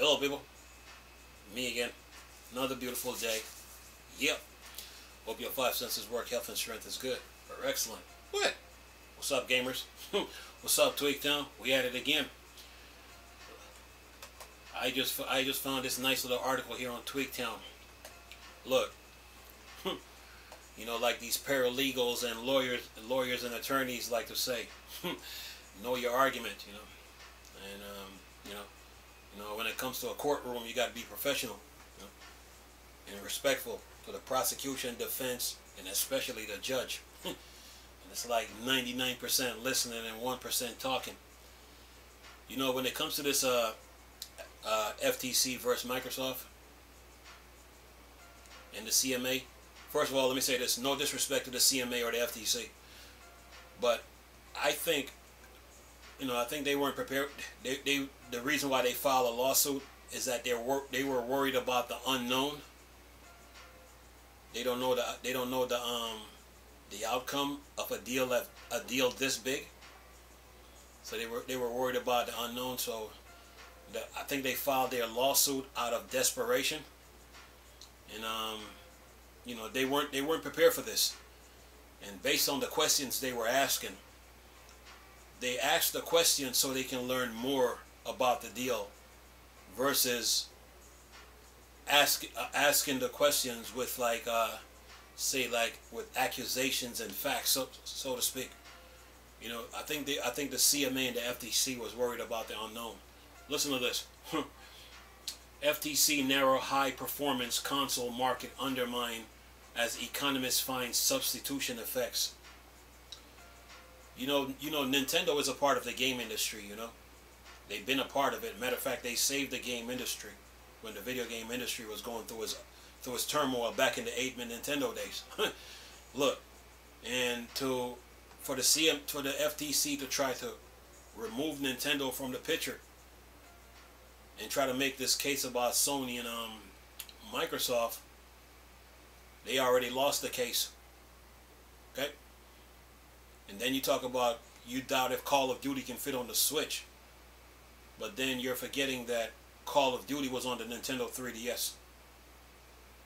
Hello, people. Me again. Another beautiful day. Yep. Hope your five senses work. Health and strength is good. Or excellent. What? What's up, gamers? What's up, Tweaktown? We at it again. I just found this nice little article here on Tweaktown. Look. You know, like these paralegals and lawyers and attorneys like to say, know your argument, you know. And you know, when it comes to a courtroom, you got to be professional, you know, and respectful to the prosecution, defense, and especially the judge. And it's like 99% listening and 1% talking. You know, when it comes to this FTC versus Microsoft and the CMA, first of all, let me say this: no disrespect to the CMA or the FTC, but I think, you know, I think they weren't prepared. The reason why they filed a lawsuit is that they were worried about the unknown. They don't know the outcome of a deal this big. So they were worried about the unknown. So I think they filed their lawsuit out of desperation. And you know, they weren't prepared for this. And based on the questions they were asking, they asked the questions so they can learn more about the deal, versus asking the questions with like say like with accusations and facts, so to speak. You know, I think the CMA and the FTC was worried about the unknown. Listen to this. FTC narrow high performance console market undermined as economists find substitution effects. You know, Nintendo is a part of the game industry, you know. They've been a part of it. Matter of fact, they saved the game industry when the video game industry was going through its turmoil back in the 8-bit Nintendo days. Look, and for the FTC to try to remove Nintendo from the picture and try to make this case about Sony and Microsoft, they already lost the case. Okay? And then you talk about you doubt if Call of Duty can fit on the Switch. But then you're forgetting that Call of Duty was on the Nintendo 3DS.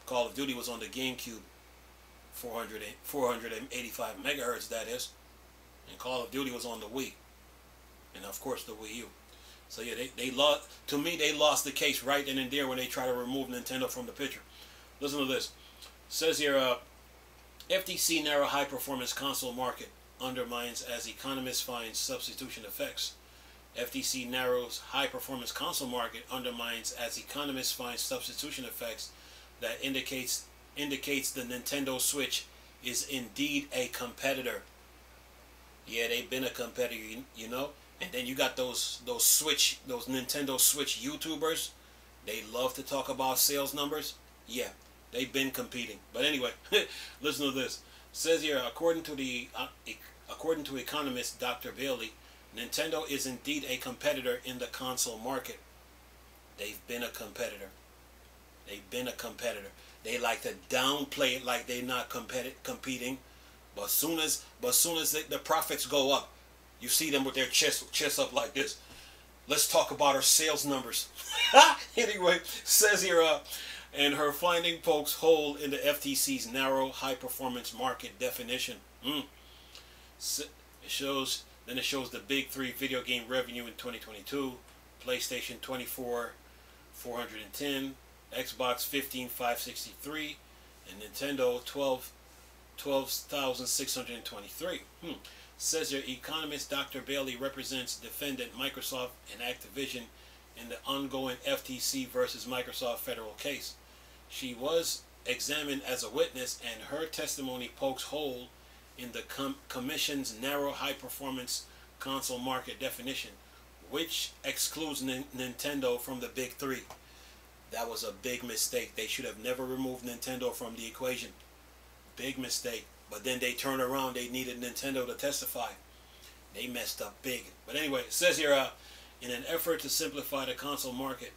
Call of Duty was on the GameCube. 485 megahertz, that is. And Call of Duty was on the Wii. And of course the Wii U. So yeah, they lost. To me, they lost the case right then and there when they try to remove Nintendo from the picture. Listen to this. It says here, FTC narrow high performance console market undermines as economists find substitution effects. FTC narrows high performance console market undermines as economists find substitution effects that indicates the Nintendo Switch is indeed a competitor. Yeah, they've been a competitor, you know. And then you got those Nintendo Switch YouTubers. They love to talk about sales numbers. Yeah, they've been competing. But anyway, listen to this. It says here, according to economist Dr. Bailey, Nintendo is indeed a competitor in the console market. They've been a competitor. They've been a competitor. They like to downplay it like they're not competing, but soon as the profits go up, you see them with their chest up like this. Let's talk about our sales numbers. Anyway, says here, and her finding pokes hole in the FTC's narrow high performance market definition. It shows the big three video game revenue in 2022: PlayStation 24, 410, Xbox 15, 563, and Nintendo 12,623. Says your economist Dr. Bailey represents defendant Microsoft and Activision in the ongoing FTC versus Microsoft federal case. She was examined as a witness, and her testimony pokes hole in the Commission's narrow high-performance console market definition, which excludes Nintendo from the big three. That was a big mistake. They should have never removed Nintendo from the equation. Big mistake. But then they turned around. They needed Nintendo to testify. They messed up big. But anyway, it says here, in an effort to simplify the console market,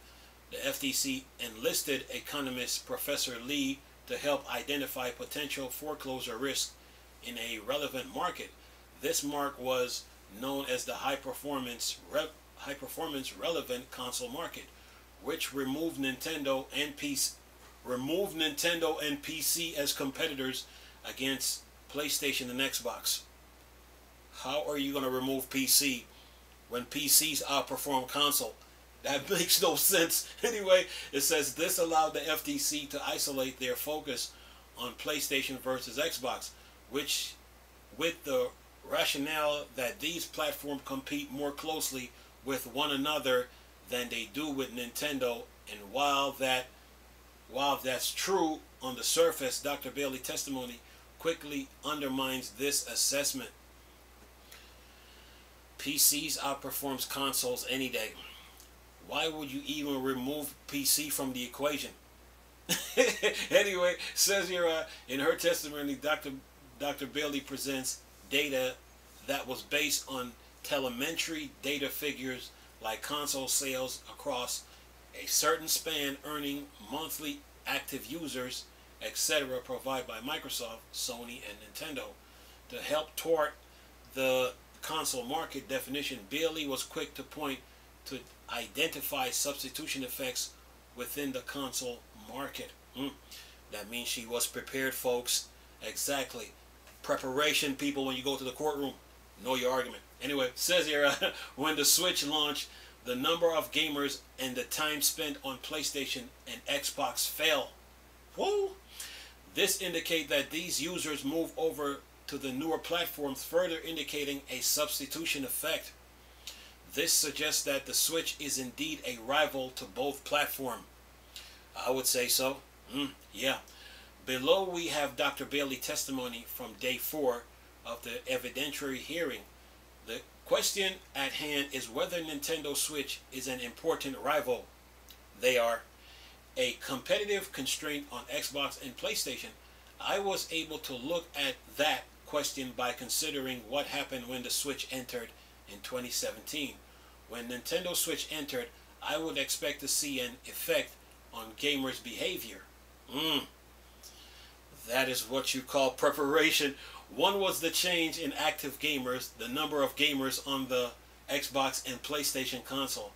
the FTC enlisted economist Professor Lee to help identify potential foreclosure risk in a relevant market. This mark was known as the high performance relevant console market, which removed Nintendo and PC as competitors against PlayStation and Xbox. How are you going to remove PC when PCs outperform console? That makes no sense. Anyway, it says this allowed the FTC to isolate their focus on PlayStation versus Xbox, which with the rationale that these platforms compete more closely with one another than they do with Nintendo. And while that's true on the surface, Dr. Bailey's testimony quickly undermines this assessment. PCs outperforms consoles any day. Why would you even remove PC from the equation? Anyway, says here in her testimony, Dr. Bailey presents data that was based on telemetry data figures like console sales across a certain span, earning monthly active users, etc., provided by Microsoft, Sony, and Nintendo. To help thwart the console market definition, Bailey was quick to point to identify substitution effects within the console market. That means she was prepared, folks. Exactly. Preparation, people, when you go to the courtroom. Know your argument. Anyway, it says here, when the Switch launched, the number of gamers and the time spent on PlayStation and Xbox fell. Whoa! This indicates that these users move over to the newer platforms, further indicating a substitution effect. This suggests that the Switch is indeed a rival to both platforms. I would say so. Yeah. Below we have Dr. Bailey testimony from day 4 of the evidentiary hearing. The question at hand is whether Nintendo Switch is an important rival. They are a competitive constraint on Xbox and PlayStation. I was able to look at that question by considering what happened when the Switch entered in 2017. When Nintendo Switch entered, I would expect to see an effect on gamers' behavior. That is what you call preparation. One was the change in active gamers, the number of gamers on the Xbox and PlayStation console.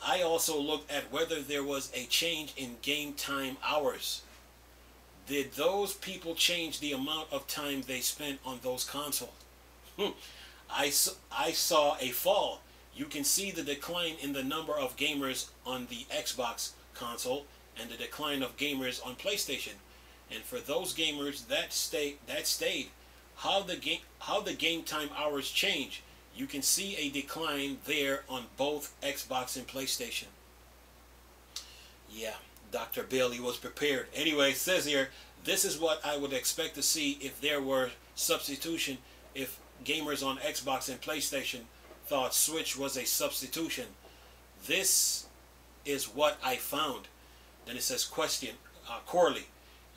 I also looked at whether there was a change in game time hours. Did those people change the amount of time they spent on those consoles? I saw a fall. You can see the decline in the number of gamers on the Xbox console and the decline of gamers on PlayStation. And for those gamers that stayed, how the game time hours change, you can see a decline there on both Xbox and PlayStation. Yeah, Dr. Bailey was prepared. Anyway, it says here, this is what I would expect to see if there were substitution, if gamers on Xbox and PlayStation thought Switch was a substitution. This is what I found. Then it says question, Corley,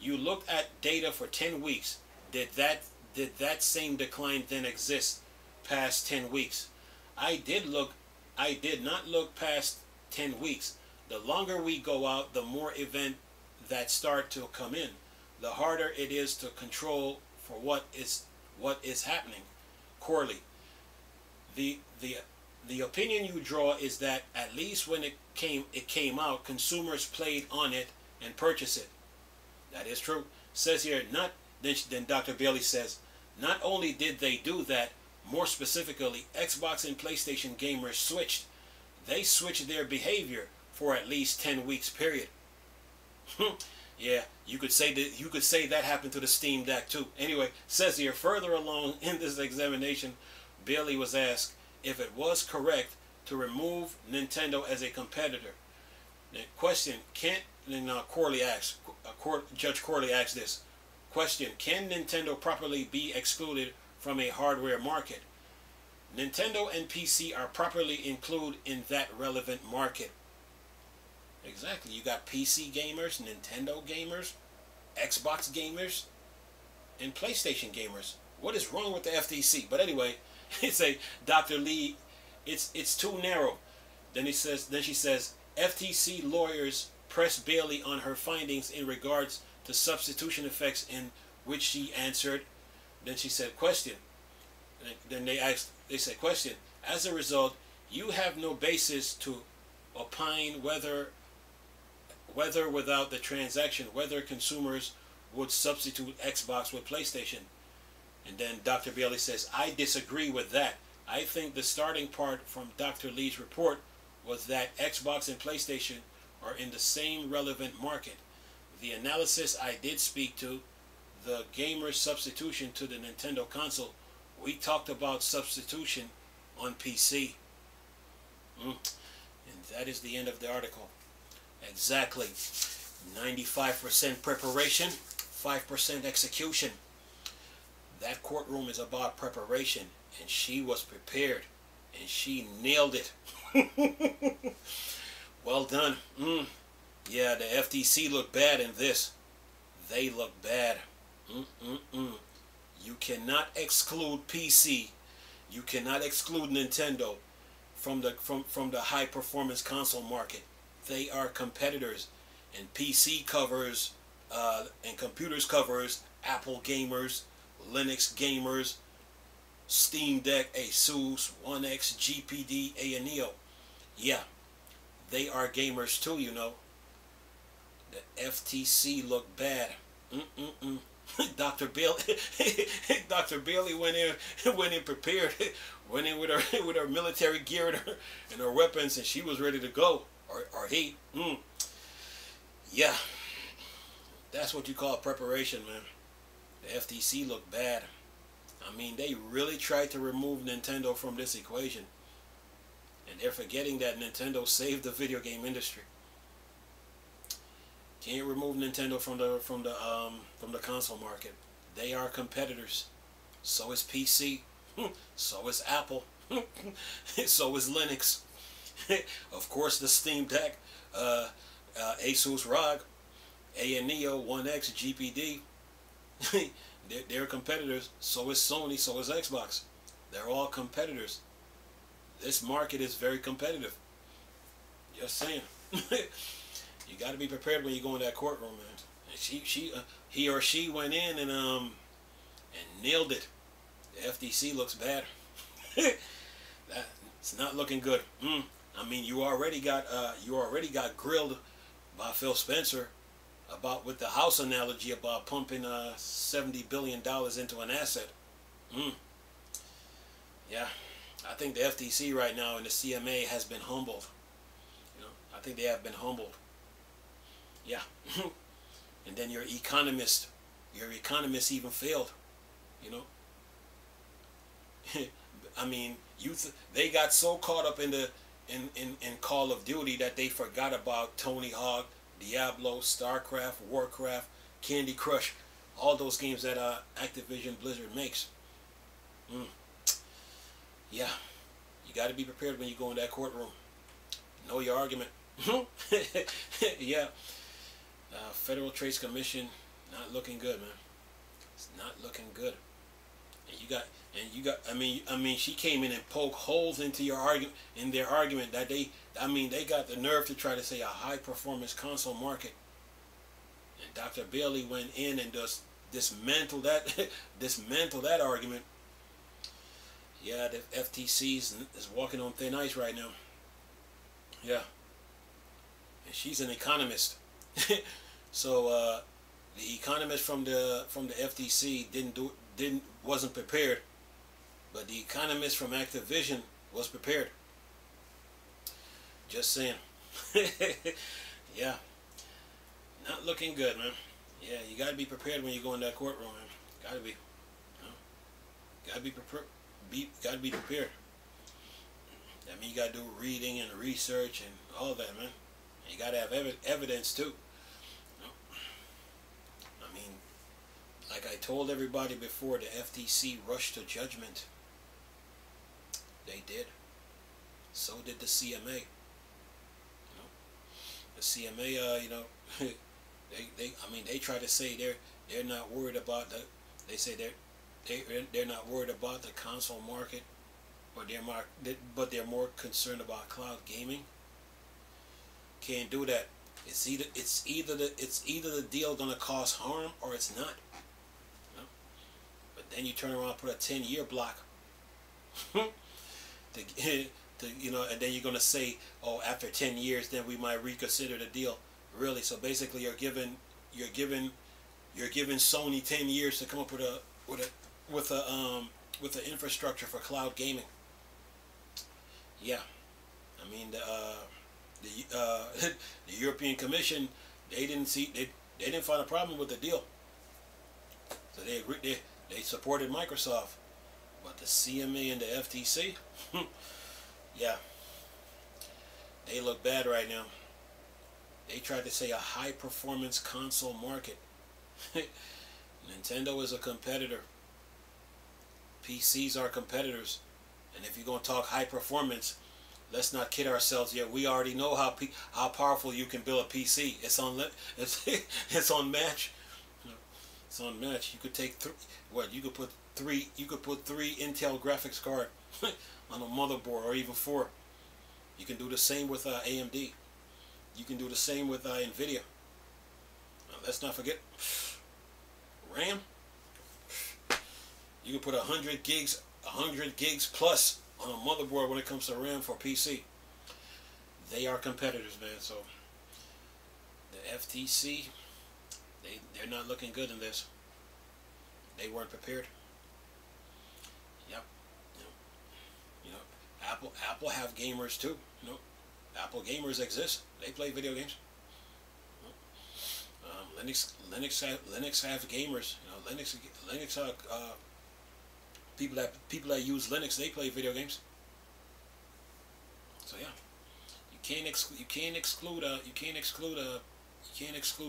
you looked at data for 10 weeks. Did that same decline then exist past 10 weeks? I did not look past 10 weeks. The longer we go out, the more events that start to come in. The harder it is to control for what is happening. Corley, the opinion you draw is that at least when it came out, consumers played on it and purchased it. That is true. Says here, then Dr. Bailey says, not only did they do that, more specifically, Xbox and PlayStation gamers switched. They switched their behavior for at least 10 weeks period. Yeah, you could say that happened to the Steam Deck too. Anyway, says here, further along in this examination, Bailey was asked if it was correct to remove Nintendo as a competitor. The question, Judge Corley asked this question: can Nintendo properly be excluded from a hardware market? Nintendo and PC are properly included in that relevant market. Exactly. You got PC gamers, Nintendo gamers, Xbox gamers, and PlayStation gamers. What is wrong with the FTC? But anyway, it's a Dr. Lee. It's too narrow. Then she says, FTC lawyers pressed Bailey on her findings in regards to substitution effects, in which she answered. Then she said, question. Then they said, question. As a result, you have no basis to opine whether whether without the transaction, whether consumers would substitute Xbox with PlayStation. And then Dr. Bailey says, I disagree with that. I think the starting part from Dr. Lee's report was that Xbox and PlayStation are in the same relevant market. The analysis I did speak to, the gamer's substitution to the Nintendo console, we talked about substitution on PC. And that is the end of the article. Exactly. 95% preparation, 5% execution. That courtroom is about preparation, and she was prepared, and she nailed it. Well done. Yeah, the FTC looked bad in this. They look bad. You cannot exclude PC. You cannot exclude Nintendo from the high performance console market. They are competitors, and PC covers and computers covers Apple gamers, Linux gamers, Steam Deck, Asus, One X, GPD, A&EO. Yeah, they are gamers too, you know. The FTC looked bad. Dr. Bailey went in prepared, went in with her military gear and her weapons, and she was ready to go. Or he. Yeah, that's what you call preparation, man. The FTC looked bad. I mean, they really tried to remove Nintendo from this equation, and they're forgetting that Nintendo saved the video game industry. Can't remove Nintendo from the console market. They are competitors. So is PC. So is Apple. So is Linux. Of course, the Steam Deck, Asus ROG, A&EO, One X, GPD. They're competitors. So is Sony. So is Xbox. They're all competitors. This market is very competitive. Just saying. You got to be prepared when you go in that courtroom, man. He or she went in and nailed it. The FTC looks bad. It's not looking good. I mean, you already got grilled by Phil Spencer about with the house analogy about pumping $70 billion into an asset. Yeah, I think the FTC right now and the CMA has been humbled. You know, I think they have been humbled. Yeah. And then your economist even failed. You know. I mean, they got so caught up in Call of Duty that they forgot about Tony Hawk, Diablo, StarCraft, Warcraft, Candy Crush, all those games that Activision Blizzard makes. Yeah, you got to be prepared when you go in that courtroom. Know your argument. Yeah. Federal Trade Commission not looking good, man. It's not looking good. And you got. I mean, she came in and poked holes into your argument, in their argument that they got the nerve to try to say a high performance console market. And Dr. Bailey went in and just dismantled that argument. Yeah, the FTC is walking on thin ice right now. Yeah. And she's an economist. So the economist from the FTC wasn't prepared, but the economist from Activision was prepared. Just saying. Yeah, not looking good, man. Yeah, you gotta be prepared when you go in that courtroom, man. Gotta be. You know? Gotta be prepared. Gotta be prepared. I mean, you gotta do reading and research and all that, man. You gotta have evidence too. You know? I mean, like I told everybody before, the FTC rushed to judgment. They did. So did the CMA. You know? The CMA, you know, they try to say they're not worried about the. They say they're not worried about the console market, but they're more concerned about cloud gaming. Can't do that. It's either the deal gonna cause harm or it's not. You know? But then you turn around and put a 10-year block. You know, and then you're gonna say, oh, after 10 years, then we might reconsider the deal. Really. So basically, you're giving Sony 10 years to come up with a infrastructure for cloud gaming. Yeah, I mean the European Commission, they didn't find a problem with the deal, so they supported Microsoft, but the CMA and the FTC, yeah, they look bad right now. They tried to say a high performance console market. Nintendo is a competitor. PCs are competitors. And if you're going to talk high performance, let's not kid ourselves yet. We already know how powerful you can build a PC. It's on it's on match. It's on match. You could take you could put three Intel graphics card on a motherboard, or even 4. You can do the same with AMD. You can do the same with Nvidia. Let's not forget RAM. You can put 100 gigs plus on a motherboard when it comes to RAM for PC. They are competitors, man. So the FTC, they're not looking good in this. They weren't prepared. Yep. You know, Apple have gamers too. You know, Apple gamers exist. They play video games. Linux have gamers. You know, Linux people that use Linux, they play video games. So yeah, you can't exclude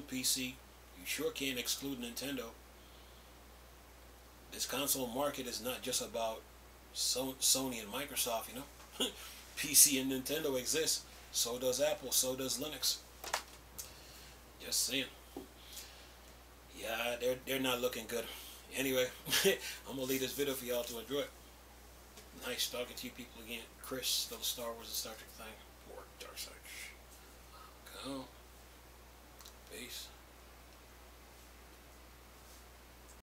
PC. You sure can't exclude Nintendo. This console market is not just about Sony and Microsoft. You know, PC and Nintendo exist. So does Apple. So does Linux. Just saying. Yeah, they're not looking good. Anyway, I'm gonna leave this video for y'all to enjoy it. Nice talking to you people again. Chris, still a Star Wars and Star Trek thing. Or Dark Side.